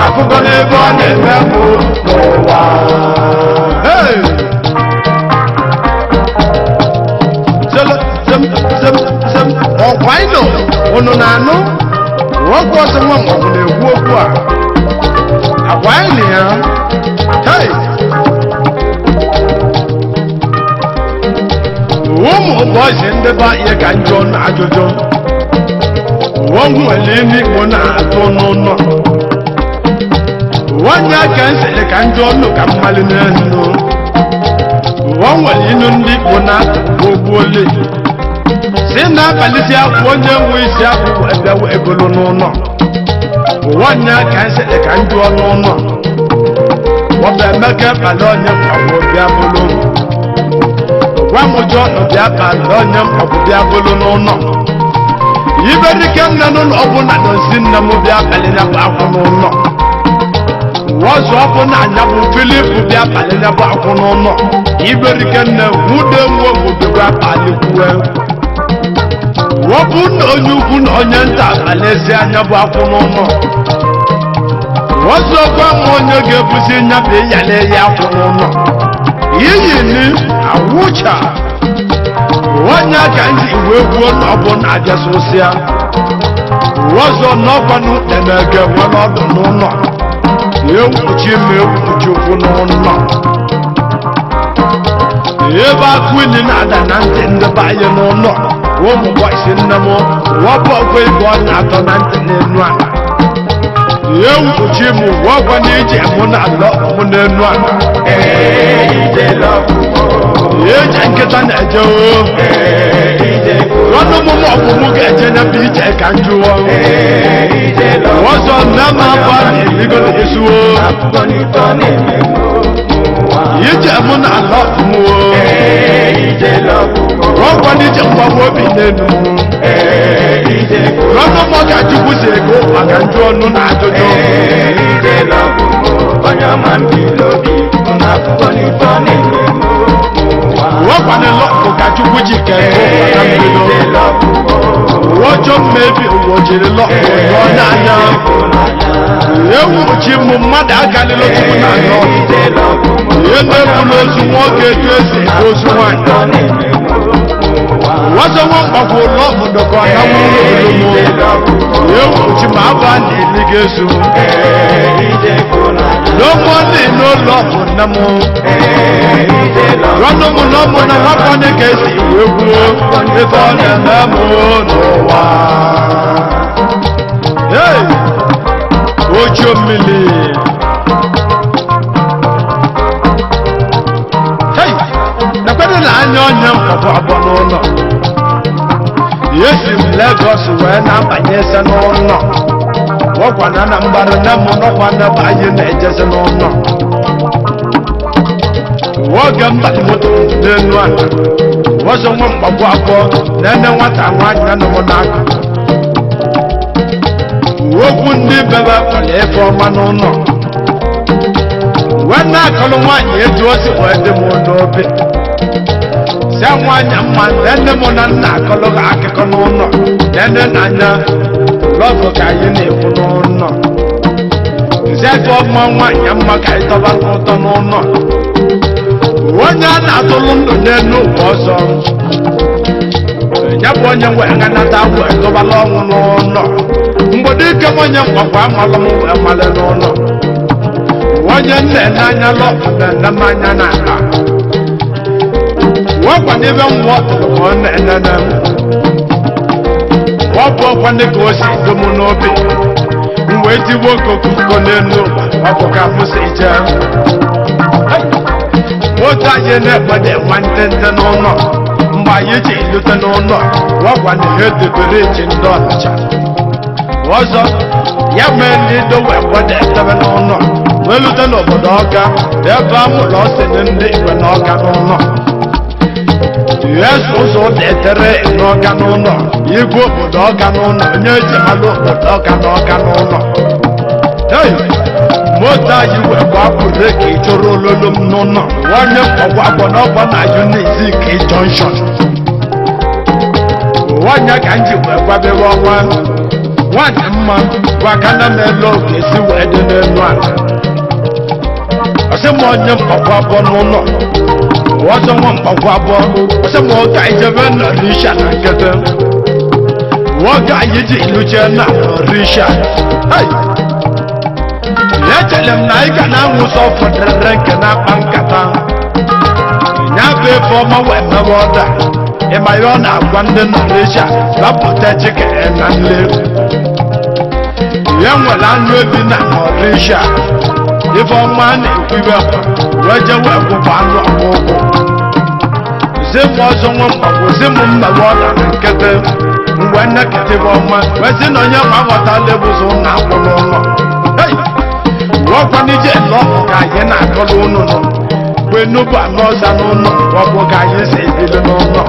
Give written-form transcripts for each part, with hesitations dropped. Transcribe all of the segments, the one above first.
akụkọ n'ebe ọ na-eme bụ n'ụwa ọkwa ịnọ unu na-anụ nwoke ọsọ nwa mgbọgwụ na-ekwu okwu a agwa anyị ya ụmụ ụbọchị ndị ba ihe ka njọ na ajụjụ nwere ndị Igbo na-atụ n'ụlọ nwanyị aka nsele ka njọ ọnụ ka mmalị n'elu nwere inu ndị Igbo na-atụ ogbuole si na-abalịsị akwụ onye nwe isi akwụkwọ ebewe ebolo n'ụlọ nwanyị aka nsele ka njọ n'ụlọ ọba emeka kpali onye mkpagbu bịa bolo gwa m ụjọ ọnụ bịa kpali onye mkpagbu bịa bolo n'ụlọ ibe dike nne n'ụlọ ọbụ na dozi nne m bịa kpalịnya bụ akwụ n'ụlọ wọzụ ọbụ na anya bụ Filip bịa kpalịnya bụ akwụ n'ụlọ ibe dike nne nwude nwe obodo bịa kpalikwue wọbụ na onye ukwu na onye nta kpalịzi anya bụ akwụ n'ụlọ wọzụ ọgwa m onye ga-ebuzi nya bụ ịyale ya akwụ n'ụlọ iyi ni awụcha onye aka ndị iwe gwuo na ọ bụ na-abịasị osịa ọzọ n'ọkwanụ emege nwere ọdụ n'ụlọ ewuchi ma ewuchi ụkwụ n'ụlọ ebe akụili na-ada na ntị ndị be anyị n'ụlọ ụmụ gbasi nne m wọbụ ọgwụ ebe ọ na-atọ na ntị n'enu ala ewuchi m wọgwa na ije mụ na ala mụ n'enu ala eji nkịta na-eje ọnụ mụmụ ọmụmụ ga-eje nyebe ije ka njụọ ọzọ nne m abụọ na-erigo na-ezuo ije mụ na ala ọmụmụ ọgwa na ije mgbanwe obi n'elu ọnụ mụ ka Chukwu si ego maka njụ ọnụ na ajụjụ wọ́pàá lọ́pọ̀ kàtúkú jì kẹ́kọ̀ọ́ pàtàkìlọ́ wọ́jọ́ mẹ́bí owó jìrì lọ́pọ̀ lọ́nàáyá ewu chi mụ mmadụ agalị lọ́tụkwu na anọ ihe na-ekwula ozu nwoke etu esi ozu nwanyị wọ́jọ́ wọ́n kpọkwụ lọ́pọ̀dọ̀ ka ọ na-nwụrụ olomo ewu chi ma abụ a na-eli ga-ezu n'ụmụ ndị n'ụlọ bụ nne m rọnụ m n'ọmụ na nwakwanị ka esi wee gwuo ebe ọ na-eme m n'ụwa ojo mmiri ekwedị na anya onye mkpọbụ abụọ n'ụlọ esi m Lagos wee na-abanye ese n'ụlọ ọkwana na mgbara na mụ n'ọkwa n'ebe anyị na-ejezi n'ụlọ oge mgbali moto n'elu ala ọzọ nwa mgbagbu abụọ na-ene nwata nwaanyị ya nọmụ n'aka okwu ndị bebe kwere efe ọma n'ụlọ wee na-akọlụ nwaanyị etu o si wee dị m n'obi si nwaanyị mma nne m na nna akọlụ ha akụkọ n'ụlọ nene na anya lọgụ ka anyị na-ekwu n'ụlọ nze ebe ọma nwaanyị mma ka anyị tọba n'ụtọ n'ụlọ onye a na-atụlụ ndụ n'elu ụwa ọzọ ya bụ onye wee ganata wee tụbala ọnwụ n'ụlọ mgbede ike onye mgbakwa amalụ m wee male n'ụlọ onye nne n'anya lọgụ na-ene m anya na ala wekwa n'ebe nwa ọtụtụ ka ọ na-enene ọ bụ ọkwa ndị ka o si do m n'obi m wee tigbuo okoko n'elu ọ bụ ka m si jee otu anyị na-egbede nwa ntente n'ụlọ mgbe anyị ji elute n'ụlọ ọgwa na ihe debere eji ndị Ọnịcha ọzọ ya mee ndị dowe gbede etebe n'ụlọ wee lute n'obodo Ọka ebe a mụrụ ọsịnị ndị Igwe na Ọka n'ụlọ yesu ụzọ dị etere n'Ọka n'ụlọ igwe obodo Ọka n'ụlọ onye eji malụ obodo Ọka na Ọka n'ụlọ moto anyị wee gbapụrụ ka ị chọrọ ololo m n'ụlọ onye mkpọgwụ agbọ n'ọgbọ na Unizik Junction onye ka m ji wee gwabere ọnwa nwanyị mma gwakana m elu oge si wee dị n'elu ala ọsị m onye mkpakwa abụọ n'ụlọ ọzọ nwa mkpakwa abụọ ọsị m oge ijebe na risha na nkete oge anyị ji iluche na risha ya chere m na ị ga na-anwụ sọ fọdụrere nke na-akpa nkata ya bụ efe ọma wee mewe ọda ịma ya ọ na-agwa ndị na risha lapụta chike na nle ya nwere anụ ebi na risha ife ọma na-ekwu ibe wee je wee gwụkwa anụ ọkpụkpụ zi m ọzọ nwa mkpagwo zi m mmewe ọda na nkete mgbe nnekete ife ọma wee si na onye ma aghọtala ebuzo na akwụ n'ụlọ ọkwanije n'ọkụ ka anyị na-akọrọ ụnụ nọ mgbe nubu anọ ọza n'ụlọ ọkụ ka anyị si ebili n'ụlọ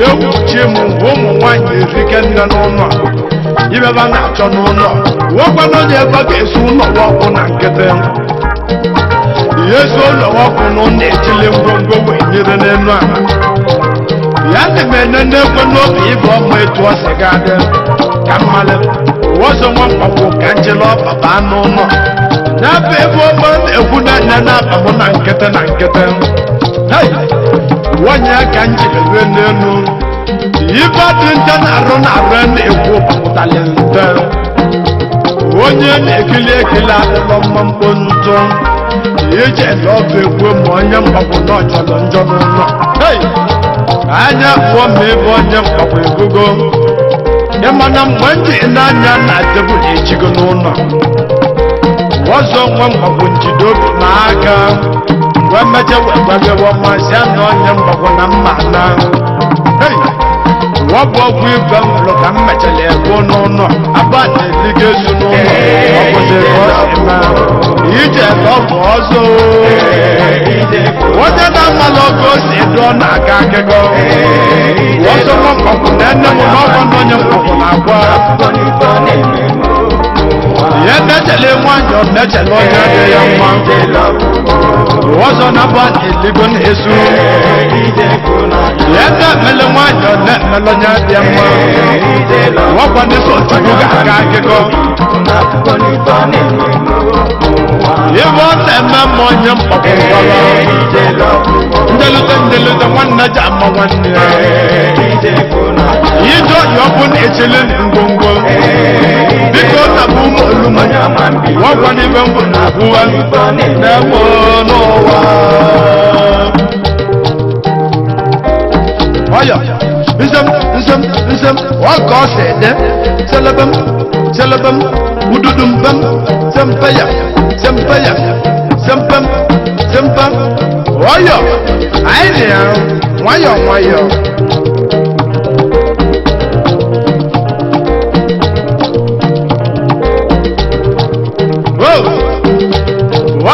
ya wuchie m mgbe ụmụ nwaanyị erike nne n'ụlọ ibeba na-achọ n'ụlọ wekwana onye ebe ga-esi ụlọ ọkụ na nkịtị ihe ezi ụlọ ọkụ n'ụlọ ejili ngwongwo wee nyere n'elu ala ya dị m ene n'ekwe n'obi ibe ọma etu ọ si ga-adị ka mmalị ọzọ nwa mkpagwo ka njele ọbaba anụ ụlọ n'ebe ebe ọma na-ekwu na nne na-abamụ na nkịtị na nkịtị nwanyị aka njibere n'elu ibe dị nta na-arụ na-ekwu pụtali nte onye na-ekili ekili adịlọ mma mkpọntụ ije n'ọbụ ekwu ma onye mkpagwo na ọjọrọ njọ n'ụlọ anya pụọ ma ebe onye mkpagwo egogo ịmana mgbe ndị n'anya na tebụl ejigo n'ụlọ ọzọ nwa mkpagwo njide obi na aka wee meche wee gbabewe ọmasị a na onye mkpagwo na mma na wọ́pọ̀ ọkùn ibẹ̀ ńlọ ka mmẹ̀chẹ̀lẹ̀ ẹ̀kọ́ n'ụlọ abáàdì eliga esu n'ụlọ ọkùnrin ọ̀sìnmá ìjẹ̀ lọ́bù ọzọ wọ́n jẹ́ náà mmalụ oge osi dụọ na-aga akịkọ ọzọ nwa mkpọkụ na ene m n'ọgwọ n'onye mkpọkụ na-agwa ihe mechele nwanyị ọ mechele onye dị ya mma ọzọ na-abáàdì eligo na-esu ihe na-emele nwanyị ọ na-emele onye dị mma wọ́pọ̀ ní sọ̀tùkú gàgà akíkọ́ ìwọ tẹ̀mẹ́ mọ́ nye mpọ̀pọ̀ wọ́lọ́ ndelute nwanne ji ama nwanne yíjọ yọbụ na echele ngwongwo biko na bụ ụmụ olumo wọ́pọ̀ n'ibe mbụ na abụwa na-egbo n'ụwa ọyọ nsem ọkọ ọsẹ dẹ selebem ududumbem sempaya sempem ọyọ anyị na nwayọ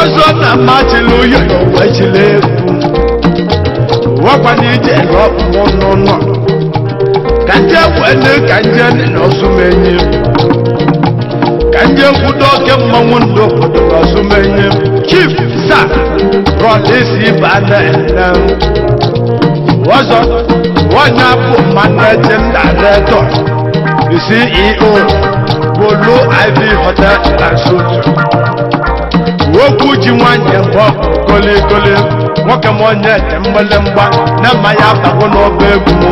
ọzọ na machili ụyọ wee chile egwu wọ́pàá ije lọ́pọ̀ n'ụlọ kanje kwene kanje n'osumenye kanje kwudo oke mmanwụ ndị obodo n'osumenye chief sa rolisi bana ene ọzọ onye bụ managing director CEO Bolo Ivy Hotel and Suites okwu ji nwanyị mbọ kolikoli nwoke m onye ete mgbalemgba na mma ya abago n'ọba egwu m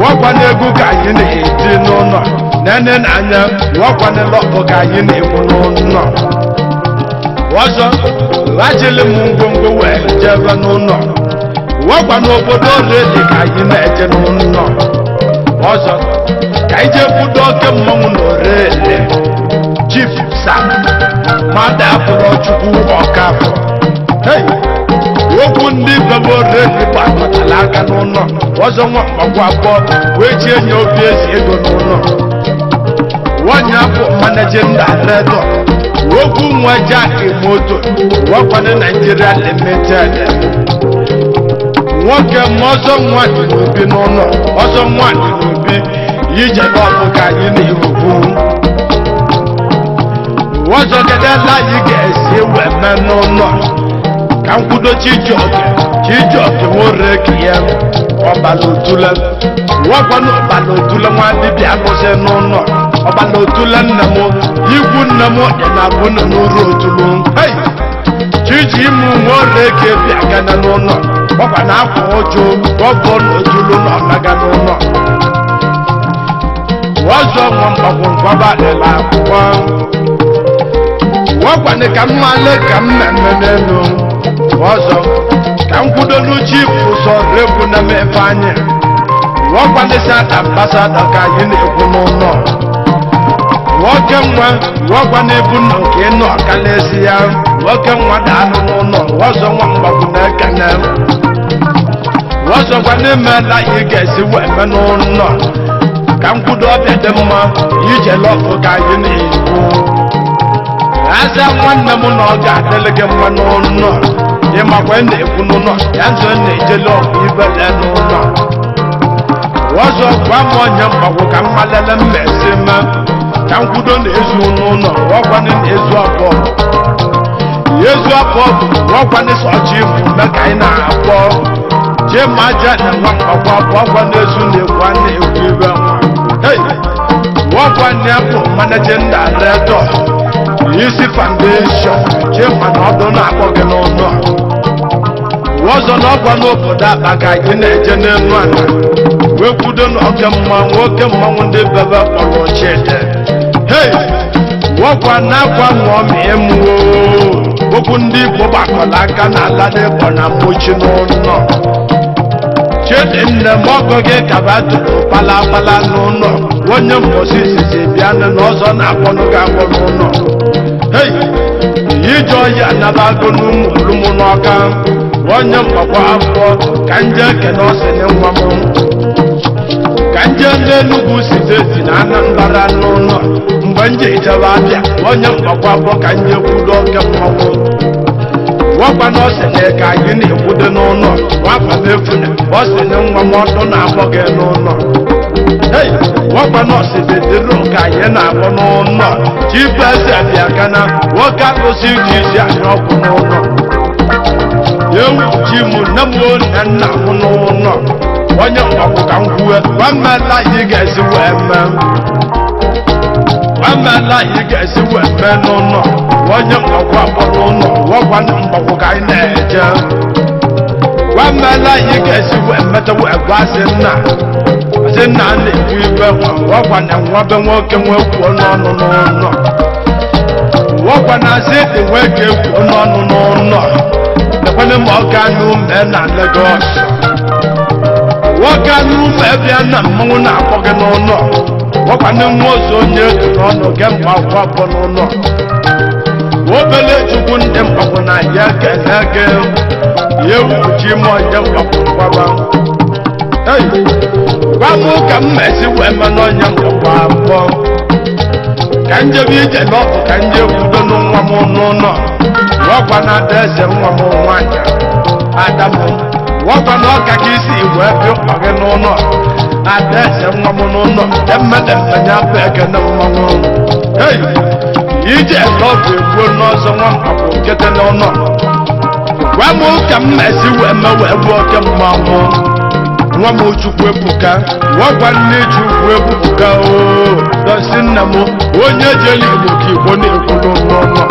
wakwana egwu ka anyị na-eti n'ụlọ nene n'anya wakwanela ọkụ ka anyị na-ekwu n'ụlọ ọzọ ghachili m ngwongwo wee jebe n'ụlọ wakwana obodo redi ka anyị na-eje n'ụlọ ọzọ ka anyị jee kwudo oke mmanwụ na orele chief sa mmadụ abụrụ chukwu ọkafọ okwu ndị bebe oredi gbakọtara aka n'ụlọ ọzọ nwa mkpagwo abụọ wee chie nye obi ezi ego n'ụlọ nwanyị afọ managing director okwu nwa jaki moto wakwana Nigeria Limited nwoke ma ọzọ nwanyị n'obi n'ụlọ ọzọ nwanyị n'obi ijebe ọbụ ka anyị na-ehubu ọzọ kedela anyị ga-esi wee mee n'ụlọ ka nkwudochi ji oge Chijioke Nworekie Ọbalotule wọgwanụ Ọbalotule nwa dibịa alụsị n'ụlọ Ọbalotule nna m ikwu nna m dị na abụnụ n'uru otulu Chijimu Nworekie bịa gana n'ụlọ ọkwa na akwa ụjụ gọvanọ otulu na ọnaga n'ụlọ wọzọ nwa mgbagwo nkwaba adịla akwụkwọ wọkwanị ka mmale ka mmemme n'elu wọzọ ka nkwudo n'uchi ụzọ rekwu na mefe anyị wọkwanị si ata ambasada ka anyị na-ekwu n'ụlọ nwoke nwa wọkwanị ebu nna nke ịnọ kalesi ya nwoke nwa da-anụ n'ụlọ wọzọ nwa mgbagwo na-ekene wọzọkwanị emeela ihe ga-esi wee me n'ụlọ ka nkwudo ọbịa dị mma ije lọfụ ka anyị na-ekwu aza nwanne m na ọ ga-adịlị gị mma n'ụlọ ịmakwa na-ekwu n'ụlọ ya nzọ na-ejele ọgwụ ibele n'ụlọ ọzọ gwa m onye mgbagwo ka mmalele mmesi me ka nkwudo na-ezu n'ụlọ ọkwanị na-ezu abụọ ezu abụọ bụ ọkwanị sọchi mụme ka anyị na-akpọ chimaja na nwa mgbagwo abụọ ọkwa na-ezu na-ekwu a na-ekwu ibe wọkwanị bụ managing director Isi Foundation chema na ọdụ na-akpọ gị n'ụlọ ọzọ na ọgwa n'obodo akpa ka anyị na-eje n'elu ala wee kwudo na oke mmanwụ ndị bebe kpọrọ Chide wọkwa na-akwa mụọ ma emuo okwu ndị Igbo gbakọrọ aka na ala n'ịkpọ na mmochi n'ụlọ Chidi nne m ọgọ gị kaba tụrụ palapala n'ụlọ onye mbosi izizi bịanụ na ọzọ na-akpọnụ gị akpọ n'ụlọ ije ọhịa anabago n'ụmụ olumu n'ọka onye mgbakwa afọ ka nje ekene ọsịnye nwa m ka nje n'Enugu Steeti na Anambra n'ụlọ mgbe nje ijebe abịa onye mgbakwa afọ ka nje kwudo oke mmanwụ wọkwa na ọsịnye ka anyị na-ekwudo n'ụlọ nwakwa mefune ọsịnye nwa m ọdụ na-akpọ gị n'ụlọ wọkwa na ọsịnye dịrụ ka anyị na-akpọ n'ụlọ Chibueze bịa kana nwoke alụsị iji isi anya ọkụ n'ụlọ ewu chi mụ nne m na nna m n'ụlọ onye mgbagwo ka m kwue gwamela ihe ga-esi wee mee n'ụlọ onye mgbagwo akpọ n'ụlọ wọkwa na mgbagwo ka anyị na-eje gwamela ihe ga-esi wee meta wee gwasị nna na-ekwu ibe wọkwa na nwabe nwoke nwee kwuo n'ọnụ n'ụlọ wọkwa na asị dị nwee ka ekwuo n'ọnụ n'ụlọ ekwenye ma ọ gaa n'ume na Lagos nwoke n'ume bịa na mmanwụ na-akpọ gị n'ụlọ wọkwa na nwa ozu onye edu n'ọnụ ge mgbe akwụkwọ abụọ n'ụlọ obele chukwu ndị mgbagwo na ya kene gị ya ewuchi ime onye mgbagwo mgbaba gwa m ka m mesi wee me n'onye mgbagwo abụọ ka njebe ije n'ọkụ ka nje kwudo nwa m n'ụlọ wọkwa na adaeze nwa m nwanyị Adamu wọkwa na ọka ka isi wee bịa ụkpa gị n'ụlọ adaeze nwa m n'ụlọ emedemmenye abụ ekene mmanwụ ije n'ọbụ egbuo n'ọzọ nwa mgbagwo nkete n'ụlọ gwa m ka m mesi wee me wee bụ oke mmanwụ nwa m Chukwu ebuka wọkwa nne Chukwu ebuka dosi nna m onye jeli Igbo ka Igbo na-ekwulu n'ụlọ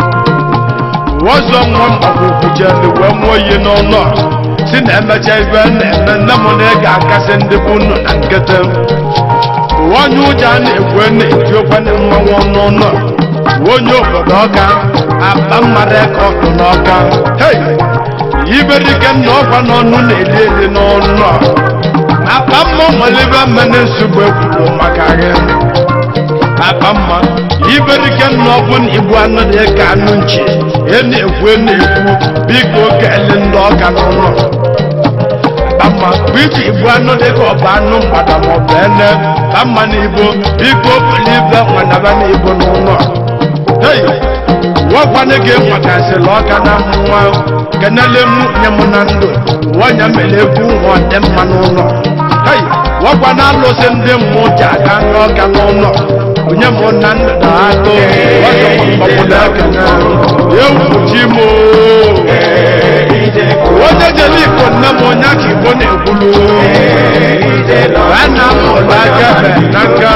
ọzọ nwa mgbagwo kwujeli wee mụọ ihe n'ụlọ si na emecha ibe na-eme nne m na ị ga-akasị ndị bụ unu na nkịtị onye ụjọ a na-ekwu na-eji okwane mmanwụ n'ụlọ onye obodo Ọka akpa mmadụ eke ọkụ n'Ọka iberike nna ọkwa n'ọnụ na-eli eli n'ụlọ akpa mma nwere mmene nsogbu ekwuru maka gị akpa mma iberike nna ọbụ na Igbo anụ dị ka anụ nchi na-ekwu biko kele ndị Ọka n'ụlọ akpa mma bụ iji Igbo anụ dị ka ọ bụ anụ mgbada maọbụ ene ka mma na Igbo biko bụrụ ibe nwanaba na Igbo n'ụlọ wọkwanị gị makasịrị Ọka na nwa kenele mụ nye m na ndụ wanya mere egwu nwa dị mma n'ụlọ wọkwa na alụsị ndị mmụọ ji aga n'Ọka n'ụlọ onye mụ na ndụ na atụ ewuchi m onye jere Igbo nne na-ekwulu ana mụla gafe n'aka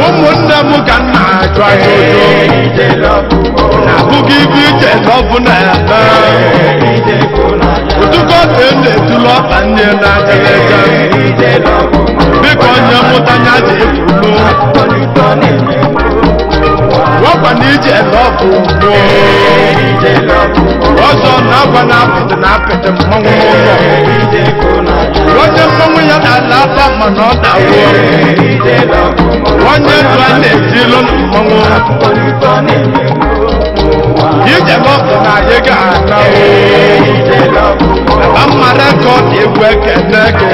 ụmụnne m ka m na-ajụ ajụjụ na-abụghị ibe ije lọbụ na-eme ụtụkọta na-etulu ọkpa nne na-ajaleta biko onye mụtanya ji ekwulu wakwa na ije lọbụ ọzọ na-agwa na-apịtị na-apịtị mmanwụ n'ụlọ onye mmanwụ ya na-ala aba mana ọ na-awụ onye ndụ a na-etilu mmanwụ ije lọbụ na anyị ga-ana aba mmara ka ọ dị egwu ekene gị